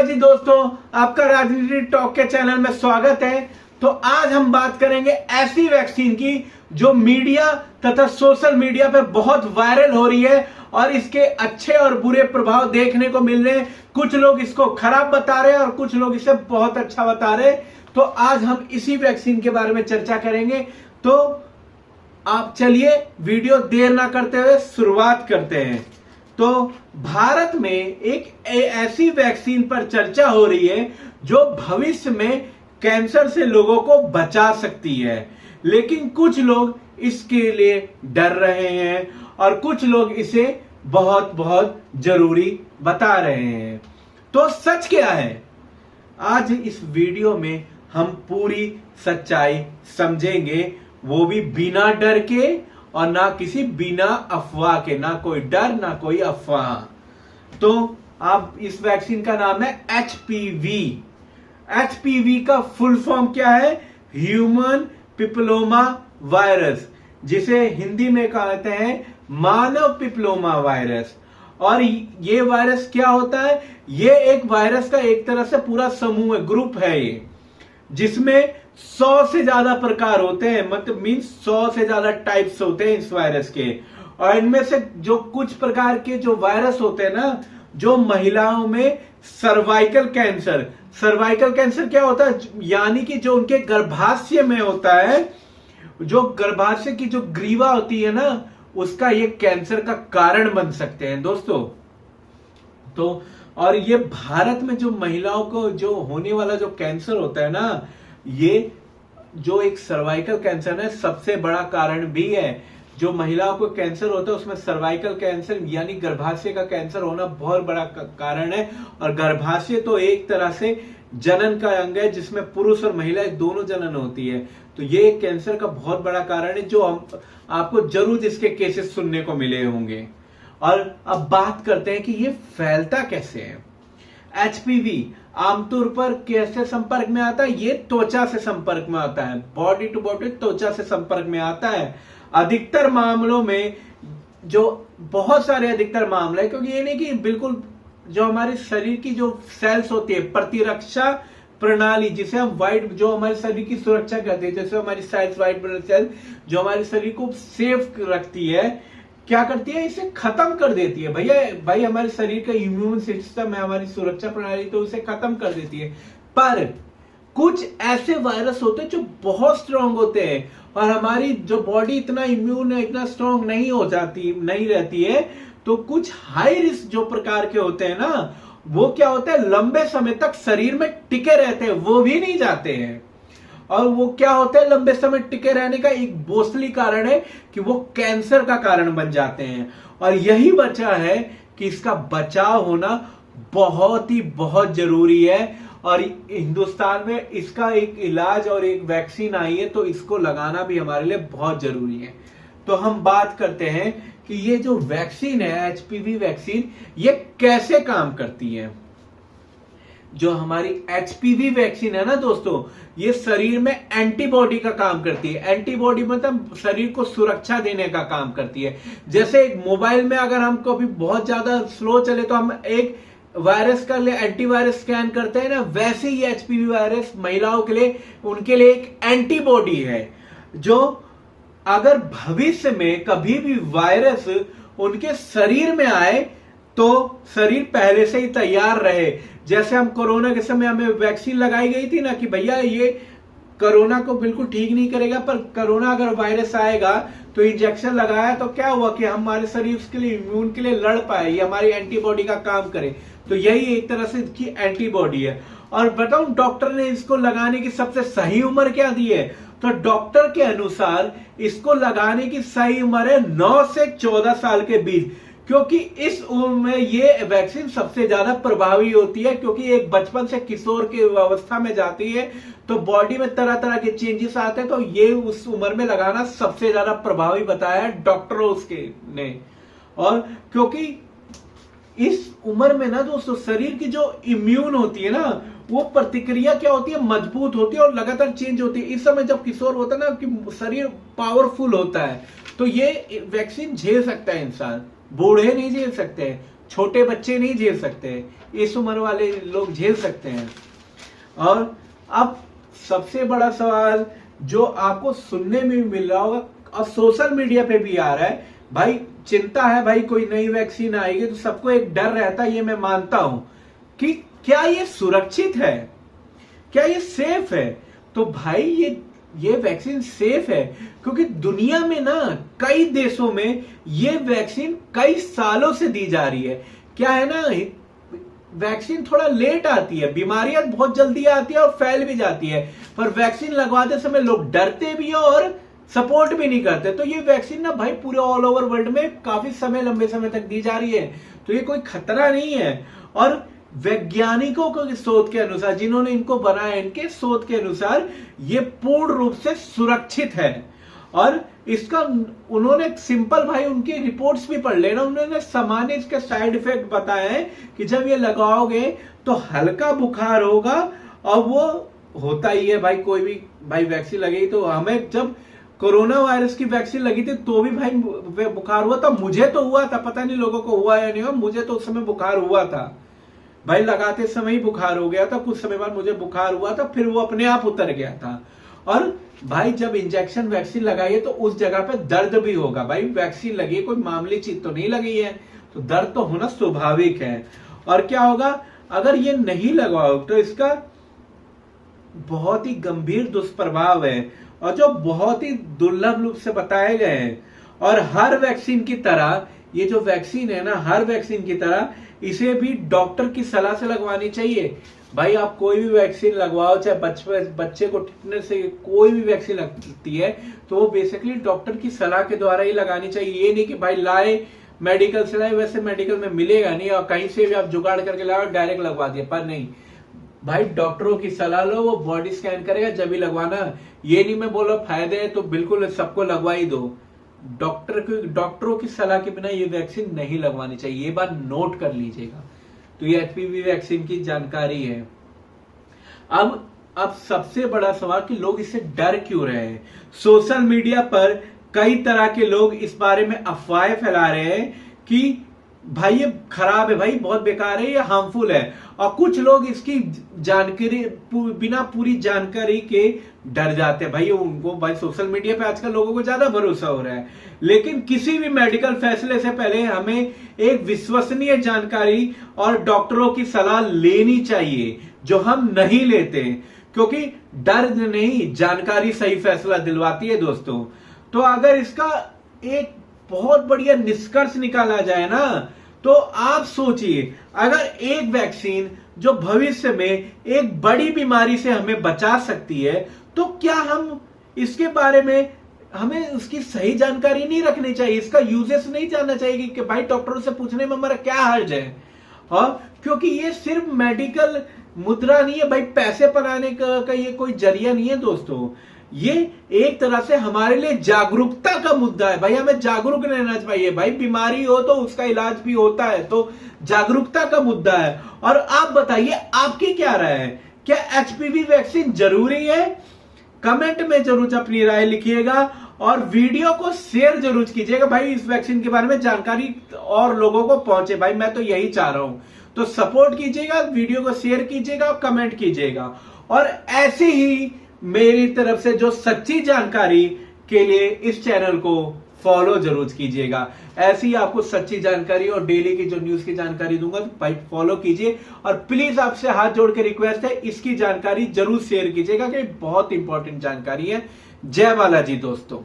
जी दोस्तों, आपका राजनीति टॉक के चैनल में स्वागत है। तो आज हम बात करेंगे ऐसी वैक्सीन की जो मीडिया तथा सोशल मीडिया पे बहुत वायरल हो रही है और इसके अच्छे और बुरे प्रभाव देखने को मिल रहे हैं। कुछ लोग इसको खराब बता रहे हैं और कुछ लोग इसे बहुत अच्छा बता रहे हैं। तो आज हम इसी वैक्सीन के बारे में चर्चा करेंगे। तो आप चलिए वीडियो देर ना करते हुए शुरुआत करते हैं। तो भारत में एक ऐसी वैक्सीन पर चर्चा हो रही है जो भविष्य में कैंसर से लोगों को बचा सकती है, लेकिन कुछ लोग इसके लिए डर रहे हैं और कुछ लोग इसे बहुत बहुत जरूरी बता रहे हैं। तो सच क्या है, आज इस वीडियो में हम पूरी सच्चाई समझेंगे, वो भी बिना डर के और ना किसी बिना अफवाह के। ना कोई डर ना कोई अफवाह। तो आप इस वैक्सीन का नाम है एचपीवी। एचपीवी का फुल फॉर्म क्या है? ह्यूमन पिपलोमा वायरस, जिसे हिंदी में कहते हैं मानव पिपलोमा वायरस। और ये वायरस क्या होता है? ये एक वायरस का एक तरह से पूरा समूह है, ग्रुप है ये, जिसमें 100 से ज्यादा प्रकार होते हैं। मतलब मीन्स 100 से ज्यादा टाइप्स होते हैं इस वायरस के। और इनमें से जो कुछ प्रकार के जो वायरस होते हैं ना, जो महिलाओं में सर्वाइकल कैंसर क्या होता है? यानी कि जो उनके गर्भाशय में होता है, जो गर्भाशय की जो ग्रीवा होती है ना, उसका ये कैंसर का कारण बन सकते हैं दोस्तों। तो और ये भारत में जो महिलाओं को जो होने वाला जो कैंसर होता है ना, ये जो एक सर्वाइकल कैंसर है, सबसे बड़ा कारण भी है। जो महिलाओं को कैंसर होता है उसमें सर्वाइकल कैंसर यानी गर्भाशय का कैंसर होना बहुत बड़ा कारण है। और गर्भाशय तो एक तरह से जनन का अंग है, जिसमें पुरुष और महिला दोनों जनन होती है। तो ये कैंसर का बहुत बड़ा कारण है, जो आपको जरूर इसके केसेस सुनने को मिले होंगे। और अब बात करते हैं कि ये फैलता कैसे है। एचपीवी आमतौर पर कैसे संपर्क में आता है? ये त्वचा से संपर्क में आता है, बॉडी टू बॉडी त्वचा से संपर्क में आता है। अधिकतर मामलों में, जो बहुत सारे अधिकतर मामले है, क्योंकि ये नहीं कि बिल्कुल, जो हमारे शरीर की जो सेल्स होती है, प्रतिरक्षा प्रणाली, जिसे हम व्हाइट, जो हमारे शरीर की सुरक्षा करती है, जैसे हमारी सेल्स, व्हाइट ब्लड सेल जो हमारे शरीर को सेफ रखती है, क्या करती है? इसे खत्म कर देती है। भाई हमारे शरीर का इम्यून सिस्टम है, हमारी सुरक्षा प्रणाली, तो उसे खत्म कर देती है। पर कुछ ऐसे वायरस होते हैं जो बहुत स्ट्रांग होते हैं और हमारी जो बॉडी इतना इम्यून है, इतना स्ट्रांग नहीं रहती है। तो कुछ हाई रिस्क जो प्रकार के होते हैं ना, वो क्या होता है, लंबे समय तक शरीर में टिके रहते हैं, वो भी नहीं जाते हैं। और वो क्या होता है, लंबे समय टिके रहने का एक बोसली कारण है कि वो कैंसर का कारण बन जाते हैं। और यही वजह है कि इसका बचाव होना बहुत जरूरी है। और हिंदुस्तान में इसका एक इलाज और एक वैक्सीन आई है, तो इसको लगाना भी हमारे लिए बहुत जरूरी है। तो हम बात करते हैं कि ये जो वैक्सीन है, एचपीवी वैक्सीन, ये कैसे काम करती है। जो हमारी एचपीवी वैक्सीन है ना दोस्तों, ये शरीर में एंटीबॉडी का काम करती है। एंटीबॉडी मतलब शरीर को सुरक्षा देने का काम करती है। जैसे एक मोबाइल में अगर हमको अभी बहुत ज्यादा स्लो चले तो हम एक वायरस का लिए एंटीवायरस स्कैन करते हैं ना, वैसे ही एचपीवी वायरस महिलाओं के लिए, उनके लिए एक एंटीबॉडी है, जो अगर भविष्य में कभी भी वायरस उनके शरीर में आए तो शरीर पहले से ही तैयार रहे। जैसे हम कोरोना के समय हमें वैक्सीन लगाई गई थी ना, कि भैया ये कोरोना को बिल्कुल ठीक नहीं करेगा, पर कोरोना अगर वायरस आएगा तो इंजेक्शन लगाया तो क्या हुआ कि हमारे शरीर उसके लिए, इम्यून के लिए लड़ पाए, ये हमारी एंटीबॉडी का काम करे। तो यही एक तरह से इसकी एंटीबॉडी है। और बताऊं, डॉक्टर ने इसको लगाने की सबसे सही उम्र क्या दी है? तो डॉक्टर के अनुसार इसको लगाने की सही उम्र है 9 से 14 साल के बीच, क्योंकि इस उम्र में ये वैक्सीन सबसे ज्यादा प्रभावी होती है। क्योंकि एक बचपन से किशोर की अवस्था में जाती है, तो बॉडी में तरह तरह के चेंजेस आते हैं, तो ये उस उम्र में लगाना सबसे ज्यादा प्रभावी बताया है डॉक्टरों उसके ने। और क्योंकि इस उम्र में ना दोस्तों, शरीर की जो इम्यून होती है ना, वो प्रतिक्रिया क्या होती है, मजबूत होती है और लगातार चेंज होती है। इस समय जब किशोर होता है ना, कि शरीर पावरफुल होता है, तो ये वैक्सीन झेल सकता है इंसान, बूढ़े नहीं झेल सकते हैं। छोटे बच्चे नहीं झेल सकते, इस उम्र वाले लोग झेल सकते हैं। और अब सबसे बड़ा सवाल जो आपको सुनने में भी मिल रहा होगा और सोशल मीडिया पे भी आ रहा है, भाई चिंता है भाई कोई नई वैक्सीन आएगी तो सबको एक डर रहता है, ये मैं मानता हूं कि क्या ये सुरक्षित है, क्या ये सेफ है। तो भाई ये वैक्सीन सेफ है क्योंकि दुनिया में ना कई देशों में ये वैक्सीन कई सालों से दी जा रही है। क्या है ना, वैक्सीन थोड़ा लेट आती है, बीमारियां बहुत जल्दी आती है और फैल भी जाती है, पर वैक्सीन लगवाते समय लोग डरते भी है और सपोर्ट भी नहीं करते। तो ये वैक्सीन ना भाई पूरे ऑल ओवर वर्ल्ड में काफी समय, लंबे समय तक दी जा रही है, तो ये कोई खतरा नहीं है। और वैज्ञानिकों की शोध के अनुसार, जिन्होंने इनको बनाया, इनके शोध के अनुसार ये पूर्ण रूप से सुरक्षित है। और इसका उन्होंने सिंपल भाई उनकी रिपोर्ट्स भी पढ़ लेना, उन्होंने सामान्य इसके साइड इफेक्ट बताए हैं कि जब ये लगाओगे तो हल्का बुखार होगा, और वो होता ही है भाई, कोई भी भाई वैक्सीन लगेगी तो हमें जब कोरोना वायरस की वैक्सीन लगी थी तो भी भाई बुखार हुआ था, मुझे तो हुआ था, पता नहीं लोगों को हुआ या नहीं हुआ, मुझे तो उस समय बुखार हुआ था भाई, लगाते समय ही बुखार हो गया था, कुछ समय बाद मुझे बुखार हुआ था, फिर वो अपने आप उतर गया था। और भाई जब इंजेक्शन वैक्सीन लगाइए तो उस जगह पे दर्द भी होगा, भाई वैक्सीन लगी, कोई मामूली चीज तो नहीं लगी है, तो दर्द तो होना स्वाभाविक है। और क्या होगा अगर ये नहीं लगवाओ तो इसका बहुत ही गंभीर दुष्प्रभाव है, और जो बहुत ही दुर्लभ रूप से बताए गए हैं। और हर वैक्सीन की तरह ये जो वैक्सीन है ना, हर वैक्सीन की तरह इसे भी डॉक्टर की सलाह से लगवानी चाहिए। भाई आप कोई भी वैक्सीन लगवाओ, चाहे बच्चे को टिटनेस से कोई भी वैक्सीन लगती है तो वो बेसिकली डॉक्टर की सलाह के द्वारा ही लगानी चाहिए। ये नहीं कि भाई लाए मेडिकल से लाए, वैसे मेडिकल में मिलेगा नहीं और कहीं से भी आप जुगाड़ करके लाओ डायरेक्ट लगवा दिया, पर नहीं भाई, डॉक्टरों की सलाह लो, वो बॉडी स्कैन करेगा जब भी लगवाना। ये नहीं मैं बोल रहा फायदे है तो बिल्कुल सबको लगवा ही दो, डॉक्टरों की सलाह के बिना ये वैक्सीन नहीं लगवानी चाहिए, ये बात नोट कर लीजिएगा। तो ये एचपीवी वैक्सीन की जानकारी है। अब सबसे बड़ा सवाल कि लोग इससे डर क्यों रहे हैं। सोशल मीडिया पर कई तरह के लोग इस बारे में अफवाहें फैला रहे हैं कि भाई ये खराब है, भाई बहुत बेकार है, ये हार्मफुल है, और कुछ लोग इसकी जानकारी बिना पूरी जानकारी के डर जाते हैं। भाई उनको भाई सोशल मीडिया पे आजकल लोगों को ज्यादा भरोसा हो रहा है, लेकिन किसी भी मेडिकल फैसले से पहले हमें एक विश्वसनीय जानकारी और डॉक्टरों की सलाह लेनी चाहिए, जो हम नहीं लेते, क्योंकि डर नहीं, जानकारी सही फैसला दिलवाती है दोस्तों। तो अगर इसका एक बहुत बढ़िया निष्कर्ष निकाला जाए ना, तो आप सोचिए अगर एक वैक्सीन जो भविष्य में एक बड़ी बीमारी से हमें बचा सकती है, तो क्या हम इसके बारे में हमें उसकी सही जानकारी नहीं रखनी चाहिए, इसका यूजेस नहीं जानना चाहिए कि भाई डॉक्टरों से पूछने में हमारा क्या हर्ज है। और क्योंकि ये सिर्फ मेडिकल मुद्रा नहीं है भाई, पैसे बनाने का ये कोई जरिया नहीं है दोस्तों, ये एक तरह से हमारे लिए जागरूकता का मुद्दा है। भाई हमें जागरूक रहना चाहिए, भाई बीमारी हो तो उसका इलाज भी होता है, तो जागरूकता का मुद्दा है। और आप बताइए आपकी क्या राय है, क्या एचपीवी वैक्सीन जरूरी है? कमेंट में जरूर अपनी राय लिखिएगा और वीडियो को शेयर जरूर कीजिएगा भाई, इस वैक्सीन के बारे में जानकारी और लोगों को पहुंचे, भाई मैं तो यही चाह रहा हूं। तो सपोर्ट कीजिएगा, वीडियो को शेयर कीजिएगा और कमेंट कीजिएगा। और ऐसी ही मेरी तरफ से जो सच्ची जानकारी के लिए इस चैनल को फॉलो जरूर कीजिएगा। ऐसी आपको सच्ची जानकारी और डेली की जो न्यूज की जानकारी दूंगा तो भाई फॉलो कीजिए, और प्लीज आपसे हाथ जोड़ के रिक्वेस्ट है इसकी जानकारी जरूर शेयर कीजिएगा, कि बहुत इंपॉर्टेंट जानकारी है। जय बालाजी दोस्तों।